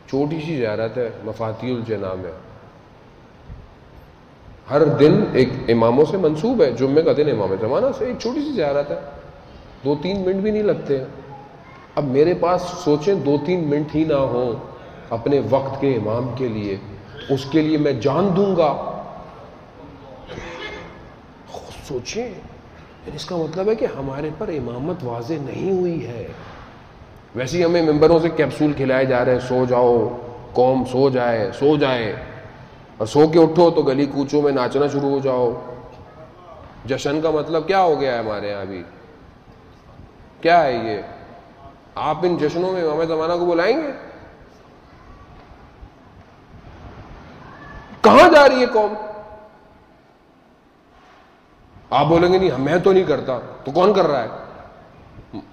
چھوٹی سی زیارت ہے، مفاتیح الجناح میں، ہر دن ایک اماموں سے منسوب ہے، جمعے کا دن امام زمانہ سے، ایک چھوٹی سی زیارت ہے، 2-3 منٹ بھی نہیں لگتے ہیں۔ اب میرے پاس سوچیں 2-3 منٹ ہی نہ ہوں اپنے وقت کے امام کے لیے، اس کے لیے میں جان دوں گا، خود سوچیں۔ اس کا مطلب ہے کہ ہمارے پر امامت واضح نہیں ہوئی ہے۔ ویسے ہی ہمیں ممبروں سے کیپسول کھلائے جا رہے ہیں، سو جاؤ قوم، سو جائے، اور سو کے اٹھو تو گلی کوچوں میں ناچنا شروع ہو جاؤ۔ جشن کا مطلب کیا ہو گیا ہے ہمارے یہاں ابھی؟ کیا ہے یہ؟ آپ ان جشنوں میں امام زمانہ کو بلائیں گے؟ کہاں جا رہی ہے قوم؟ آپ بولیں گے نہیں میں تو نہیں کرتا، تو کون کر رہا ہے؟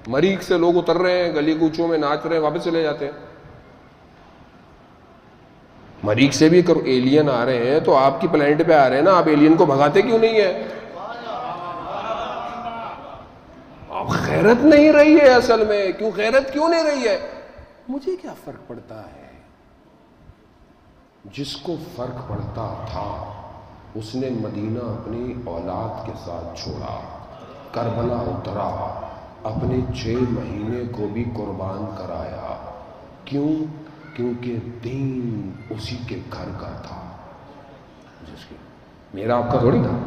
مریخ سے لوگ اتر رہے ہیں، گلی کوچوں میں ناچ رہے ہیں، واپس چلے جاتے ہیں۔ مریخ سے بھی اگر ایلین آ رہے ہیں تو آپ کی پلانٹ پہ آ رہے ہیں نا، آپ ایلین کو بھگاتے کیوں نہیں ہے؟ آپ غیرت نہیں رہی ہے اصل میں، کیوں غیرت کیوں نہیں رہی ہے؟ مجھے کیا فرق پڑتا ہے؟ جس کو فرق پڑتا تھا اس نے مدینہ اپنی اولاد کے ساتھ چھوڑا، کربلا اترا، اپنے 6 مہینے کو بھی قربان کرایا۔ کیوں؟ کیونکہ دین اسی کے گھر کا تھا، جس کی میرا آپ کا تھوڑی تھا۔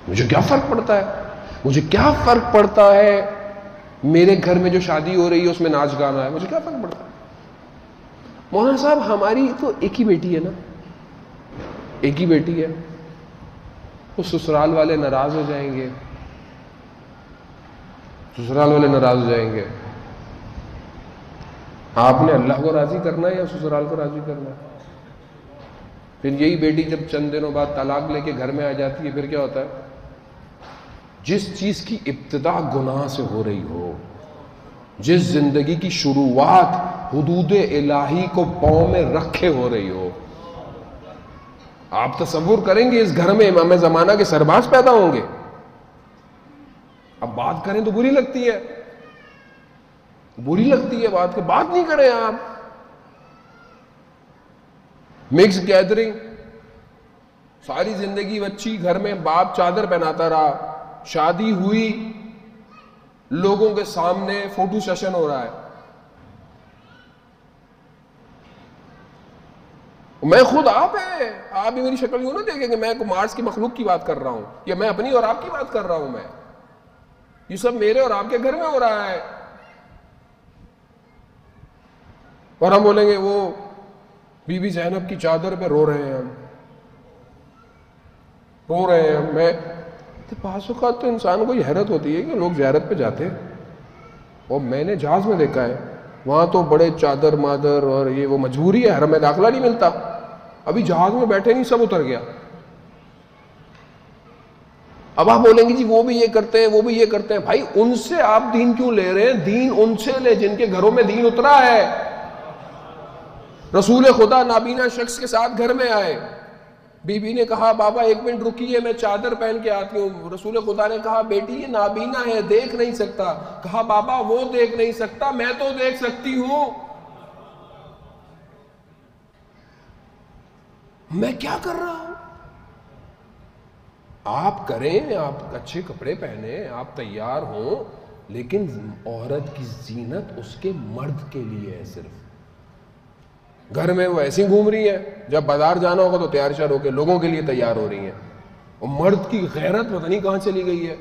مجھے کیا فرق پڑتا ہے؟ مجھے کیا فرق پڑتا ہے میرے گھر میں جو شادی ہو رہی ہے اس میں ناچ گانا ہے؟ مجھے کیا فرق پڑتا ہے؟ مولانا صاحب ہماری تو ایک ہی بیٹی ہے نا، ایک ہی بیٹی ہے، وہ سسرال والے ناراض ہو جائیں گے، سسرال والے ناراض ہو جائیں گے۔ آپ نے اللہ کو راضی کرنا ہے یا سسرال کو راضی کرنا ہے؟ پھر یہی بیٹی جب چند دنوں بعد طلاق لے کے گھر میں آ جاتی ہے، پھر کیا ہوتا ہے؟ جس چیز کی ابتدا گناہ سے ہو رہی ہو، جس زندگی کی شروعات حدود الہی کو پاؤں میں رکھے ہو رہی ہو، آپ تصور کریں گے اس گھر میں امام زمانہ کے سرباز پیدا ہوں گے؟ اب بات کریں تو بری لگتی ہے، بری لگتی ہے بات، کہ بات نہیں کریں آپ۔ مکس گیدرنگ، ساری زندگی بچی گھر میں باپ چادر پہناتا رہا، شادی ہوئی لوگوں کے سامنے فوٹو سیشن ہو رہا ہے۔ میں خود آپ ہیں، آپ بھی میری شکل یوں نہ دیکھیں کہ میں مارس کی مخلوق کی بات کر رہا ہوں یا میں اپنی اور آپ کی بات کر رہا ہوں۔ میں یہ سب میرے اور آپ کے گھر میں ہو رہا ہے، اور ہم بولیں گے وہ بی بی زینب کی چادر پہ رو رہے ہیں، ہم رو رہے ہیں۔ میں بعض اوقات تو انسان کو یہ حیرت ہوتی ہے کہ لوگ زیارت پہ جاتے ہیں، اور میں نے جہاز میں دیکھا ہے وہاں تو بڑے چادر مادر، اور یہ وہ مجبوری ہے، حرم میں داخلہ نہیں ملتا، ابھی جہاز میں بیٹھے نہیں سب اتر گیا۔ اب آپ بولیں گے جی وہ بھی یہ کرتے ہیں، وہ بھی یہ کرتے ہیں۔ بھائی ان سے آپ دین کیوں لے رہے ہیں؟ دین ان سے لے جن کے گھروں میں دین اترا ہے۔ رسول خدا نابینا شخص کے ساتھ گھر میں آئے، بی بی نے کہا بابا 1 منٹ رکیے میں چادر پہن کے آتی ہوں۔ رسول خدا نے کہا بیٹی یہ نابینا ہے، دیکھ نہیں سکتا۔ کہا بابا وہ دیکھ نہیں سکتا، میں تو دیکھ سکتی ہوں، میں کیا کر رہا ہوں؟ آپ کریں، آپ اچھے کپڑے پہنیں، آپ تیار ہوں، لیکن عورت کی زینت اس کے مرد کے لیے ہے صرف۔ گھر میں وہ ایسی گھوم رہی ہے، جب بازار جانا ہوگا تو تیار شیار ہو کے لوگوں کے لیے تیار ہو رہی ہیں، اور مرد کی غیرت پتہ نہیں کہاں چلی گئی ہے۔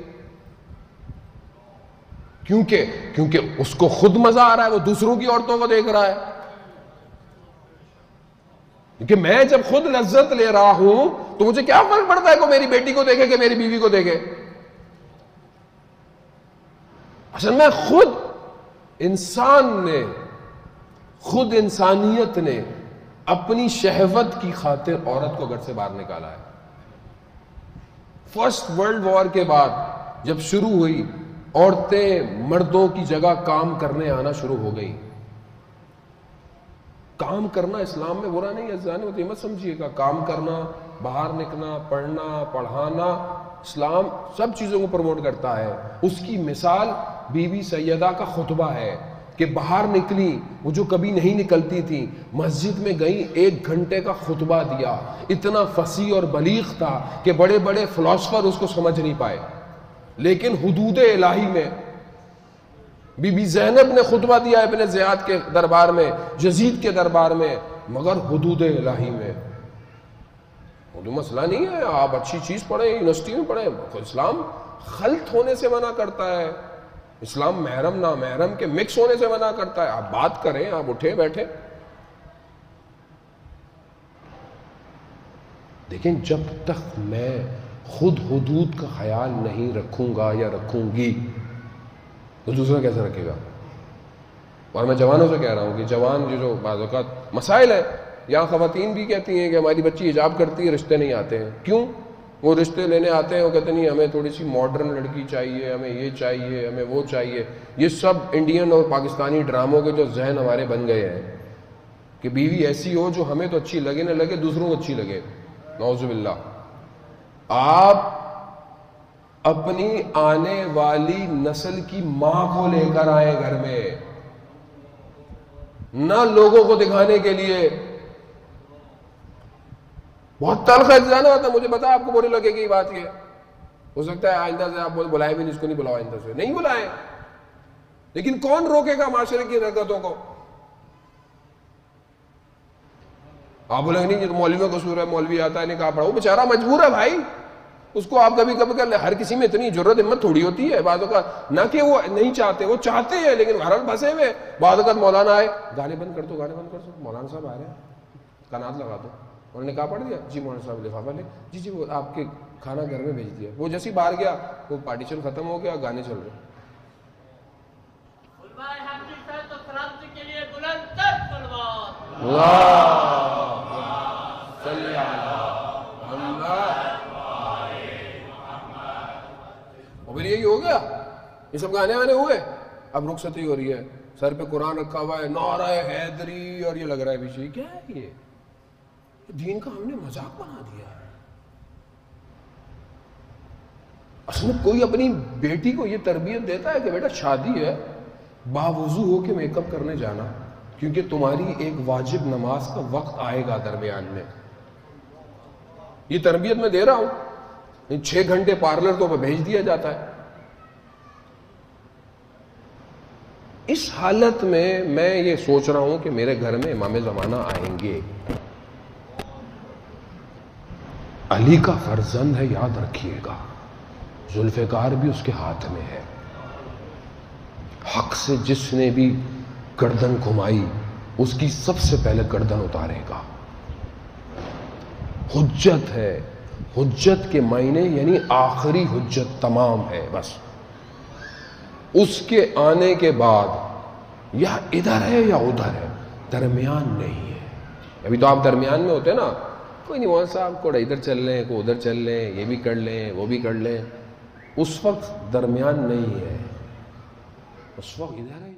کیونکہ اس کو خود مزہ آ رہا ہے، وہ دوسروں کی عورتوں کو دیکھ رہا ہے۔ کہ میں جب خود لذت لے رہا ہوں تو مجھے کیا فرق پڑتا ہے کہ میری بیٹی کو دیکھے کہ میری بیوی کو دیکھے؟ اصل میں خود انسان نے، خود انسانیت نے اپنی شہوت کی خاطر عورت کو گھر سے باہر نکالا ہے۔ فرسٹ ورلڈ وار کے بعد جب شروع ہوئی، عورتیں مردوں کی جگہ کام کرنے آنا شروع ہو گئی۔ کام کرنا اسلام میں برا نہیں ہے، ذہن میں مت سمجھیے گا، کام کرنا، باہر نکلنا، پڑھنا، پڑھانا، اسلام سب چیزوں کو پروموٹ کرتا ہے۔ اس کی مثال بی بی سیدہ کا خطبہ ہے کہ باہر نکلی وہ جو کبھی نہیں نکلتی تھی، مسجد میں گئی، 1 گھنٹے کا خطبہ دیا، اتنا فصیح اور بلیغ تھا کہ بڑے بڑے فلاسفر اس کو سمجھ نہیں پائے، لیکن حدود الہی میں بی بی زینب نے خطبہ دیا ابن زیاد کے دربار میں، یزید کے دربار میں، مگر حدود الہی میں۔ کوئی مسئلہ نہیں ہے، آپ اچھی چیز پڑھیں، یونیورسٹی میں پڑھیں، اسلام خلط ہونے سے منع کرتا ہے، اسلام محرم نامحرم کے مکس ہونے سے منع کرتا ہے۔ آپ بات کریں، آپ اٹھے بیٹھے، لیکن جب تک میں خود حدود کا خیال نہیں رکھوں گا یا رکھوں گی تو دوسرا کیسے رکھے گا؟ اور میں جوانوں سے کہہ رہا ہوں کہ جوان جو بعض اوقات مسائل ہے، یا خواتین بھی کہتی ہیں کہ ہماری بچی حجاب کرتی ہے، رشتے نہیں آتے ہیں۔ کیوں؟ وہ رشتے لینے آتے ہیں، وہ کہتے نہیں ہمیں تھوڑی سی ماڈرن لڑکی چاہیے، ہمیں یہ چاہیے، ہمیں وہ چاہیے۔ یہ سب انڈین اور پاکستانی ڈراموں کے جو ذہن ہمارے بن گئے ہیں کہ بیوی ایسی ہو جو ہمیں تو اچھی لگے نہ لگے دوسروں کو اچھی لگے، نعوذ باللہ۔ آپ اپنی آنے والی نسل کی ماں کو لے کر آئے گھر میں، نہ لوگوں کو دکھانے کے لیے۔ بہت تلخ ہے، جانا ہوتا، مجھے پتا آپ کو بری لگے گی بات، یہ ہو سکتا ہے آئندہ سے آپ بلائے بھی نہیں، اس کو نہیں بلاؤ، آئندہ سے نہیں بلائے، لیکن کون روکے گا معاشرے کی حرکتوں کو؟ آپ بولیں گے نہیں یہ تو مولوی کا قصور ہے، مولوی آتا ہے نکاح پڑھا، وہ بیچارہ مجبور ہے بھائی، اس کو آپ کبھی کبھی کر لیں۔ ہر کسی میں اتنی جرت ہمت تھوڑی ہوتی ہے، بعض اوقات نہ کہ وہ نہیں چاہتے، وہ چاہتے ہیں لیکن بہرحال پھنسے ہوئے۔ بعض اوقات مولانا آئے، گانے بند کر دو، گانے بند کر دو، مولانا صاحب آ رہے ہیں، کانات لگا دو۔ انہوں نے کہا پڑھ دیا؟ جی مولانا صاحب لفافہ لے، جی وہ آپ کے کھانا گھر میں بھیج دیا۔ وہ جیسے باہر گیا وہ پارٹیشن ختم ہو گیا، گانے چل رہے۔ پھر یہی ہو گیا، یہ سب گانے آنے ہوئے، اب رخصتی ہو رہی ہے، سر پہ قرآن رکھا ہوا ہے، نعرہ حیدری، اور یہ لگ رہا ہے پیچھے کیا ہے؟ یہ دین کا ہم نے مذاق بنا دیا ہے۔ اصل میں کوئی اپنی بیٹی کو یہ تربیت دیتا ہے کہ بیٹا شادی ہے، باوضو ہو کے میک اپ کرنے جانا، کیونکہ تمہاری ایک واجب نماز کا وقت آئے گا درمیان میں۔ یہ تربیت میں دے رہا ہوں، 6 گھنٹے پارلر تو بھیج دیا جاتا ہے۔ اس حالت میں یہ سوچ رہا ہوں کہ میرے گھر میں امام زمانہ آئیں گے، علی کا فرزند ہے، یاد رکھیے گا، ذوالفقار بھی اس کے ہاتھ میں ہے، حق سے جس نے بھی گردن گھمائی اس کی سب سے پہلے گردن اتارے گا۔ حجت ہے، حجت کے معنی یعنی آخری حجت تمام ہے، بس اس کے آنے کے بعد یا ادھر ہے یا ادھر ہے، درمیان نہیں ہے۔ ابھی تو آپ درمیان میں ہوتے نا، کوئی نہیں مولانا صاحب کو ادھر چل لیں، کو ادھر چل لیں، یہ بھی کر لیں وہ بھی کر لیں، اس وقت درمیان نہیں ہے، اس وقت ادھر ہے